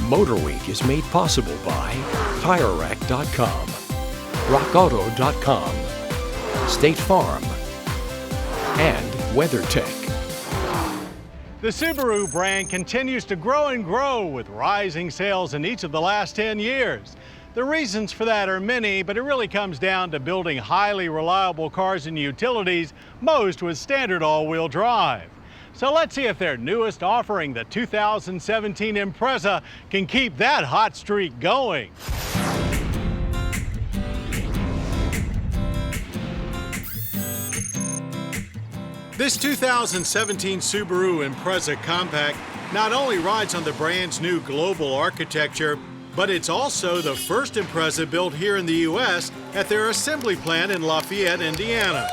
Motor Week is made possible by TireRack.com, RockAuto.com, State Farm, and WeatherTech. The Subaru brand continues to grow and grow with rising sales in each of the last 10 years. The reasons for that are many, but it really comes down to building highly reliable cars and utilities, most with standard all-wheel drive. So let's see if their newest offering, the 2017 Impreza, can keep that hot streak going. This 2017 Subaru Impreza Compact not only rides on the brand's new global architecture, but it's also the first Impreza built here in the U.S. at their assembly plant in Lafayette, Indiana.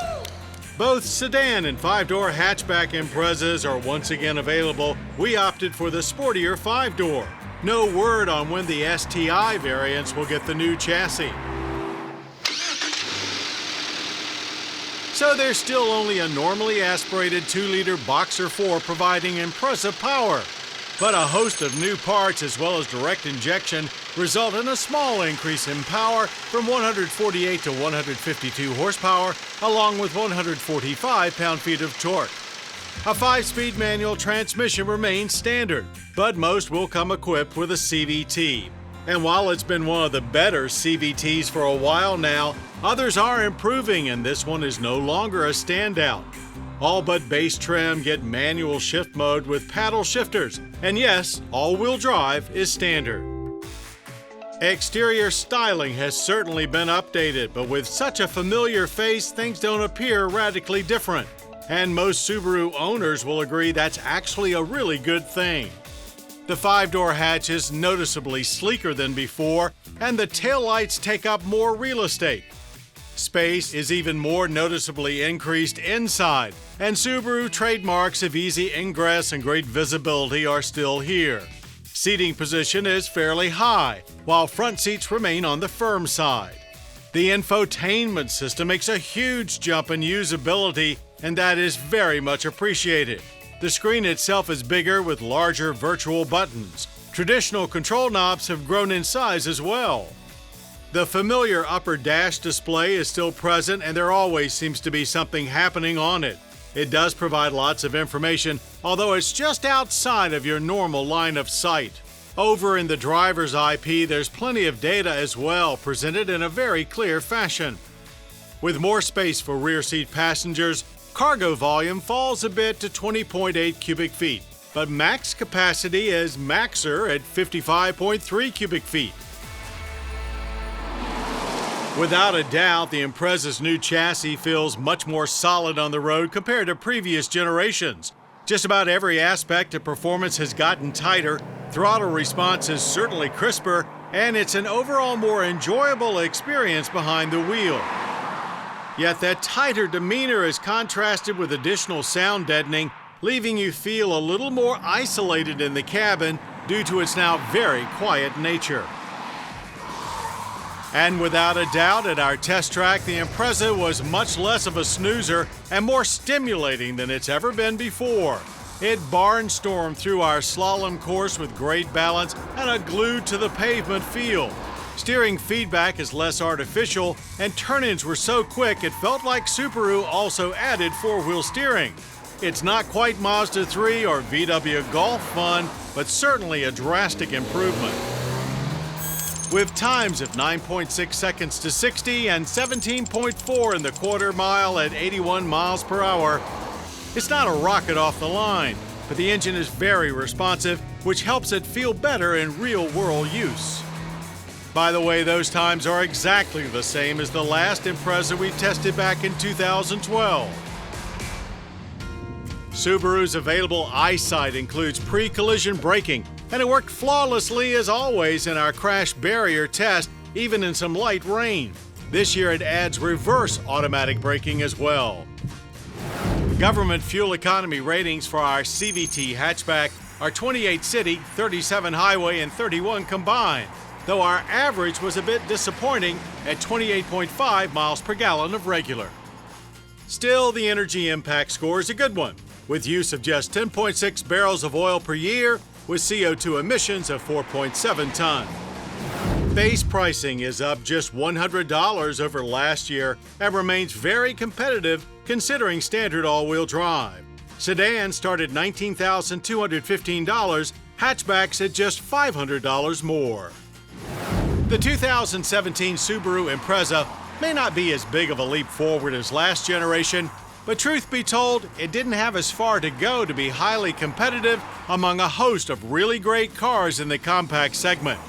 Both sedan and 5-door hatchback Imprezas are once again available. We opted for the sportier 5-door. No word on when the STI variants will get the new chassis. So there's still only a normally aspirated 2-liter Boxer 4 providing impressive power. But a host of new parts as well as direct injection result in a small increase in power from 148 to 152 horsepower along with 145 pound-feet of torque. A 5-speed manual transmission remains standard, but most will come equipped with a CVT. And while it's been one of the better CVTs for a while now, others are improving and this one is no longer a standout. All but base trim get manual shift mode with paddle shifters, and yes, all-wheel drive is standard. Exterior styling has certainly been updated, but with such a familiar face, things don't appear radically different. And most Subaru owners will agree that's actually a really good thing. The 5-door hatch is noticeably sleeker than before, and the taillights take up more real estate. Space is even more noticeably increased inside, and Subaru trademarks of easy ingress and great visibility are still here. Seating position is fairly high, while front seats remain on the firm side. The infotainment system makes a huge jump in usability, and that is very much appreciated. The screen itself is bigger with larger virtual buttons. Traditional control knobs have grown in size as well. The familiar upper dash display is still present and there always seems to be something happening on it. It does provide lots of information, although it's just outside of your normal line of sight. Over in the driver's IP, there's plenty of data as well, presented in a very clear fashion. With more space for rear seat passengers, cargo volume falls a bit to 20.8 cubic feet, but max capacity is maxer at 55.3 cubic feet. Without a doubt, the Impreza's new chassis feels much more solid on the road compared to previous generations. Just about every aspect of performance has gotten tighter, throttle response is certainly crisper, and it's an overall more enjoyable experience behind the wheel. Yet that tighter demeanor is contrasted with additional sound deadening, leaving you feel a little more isolated in the cabin due to its now very quiet nature. And without a doubt, at our test track, the Impreza was much less of a snoozer and more stimulating than it's ever been before. It barnstormed through our slalom course with great balance and a glued-to-the-pavement feel. Steering feedback is less artificial, and turn-ins were so quick it felt like Subaru also added four-wheel steering. It's not quite Mazda 3 or VW Golf fun, but certainly a drastic improvement. With times of 9.6 seconds to 60 and 17.4 in the quarter mile at 81 miles per hour, it's not a rocket off the line, but the engine is very responsive, which helps it feel better in real-world use. By the way, those times are exactly the same as the last Impreza we tested back in 2012. Subaru's available EyeSight includes pre-collision braking, and it worked flawlessly as always in our crash barrier test, even in some light rain. This year it adds reverse automatic braking as well. Government fuel economy ratings for our CVT hatchback are 28 city, 37 highway, and 31 combined, though our average was a bit disappointing at 28.5 miles per gallon of regular. Still, the energy impact score is a good one, with use of just 10.6 barrels of oil per year with CO2 emissions of 4.7 tons. Base pricing is up just $100 over last year and remains very competitive considering standard all-wheel drive. Sedans start at $19,215, hatchbacks at just $500 more. The 2017 Subaru Impreza may not be as big of a leap forward as last generation, but truth be told, it didn't have as far to go to be highly competitive among a host of really great cars in the compact segment.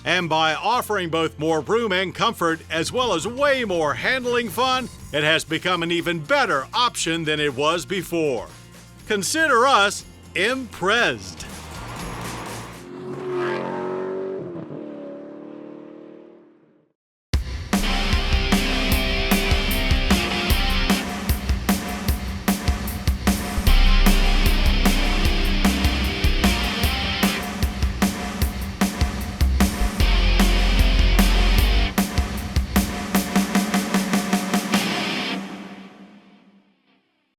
And by offering both more room and comfort, as well as way more handling fun, it has become an even better option than it was before. Consider us impressed.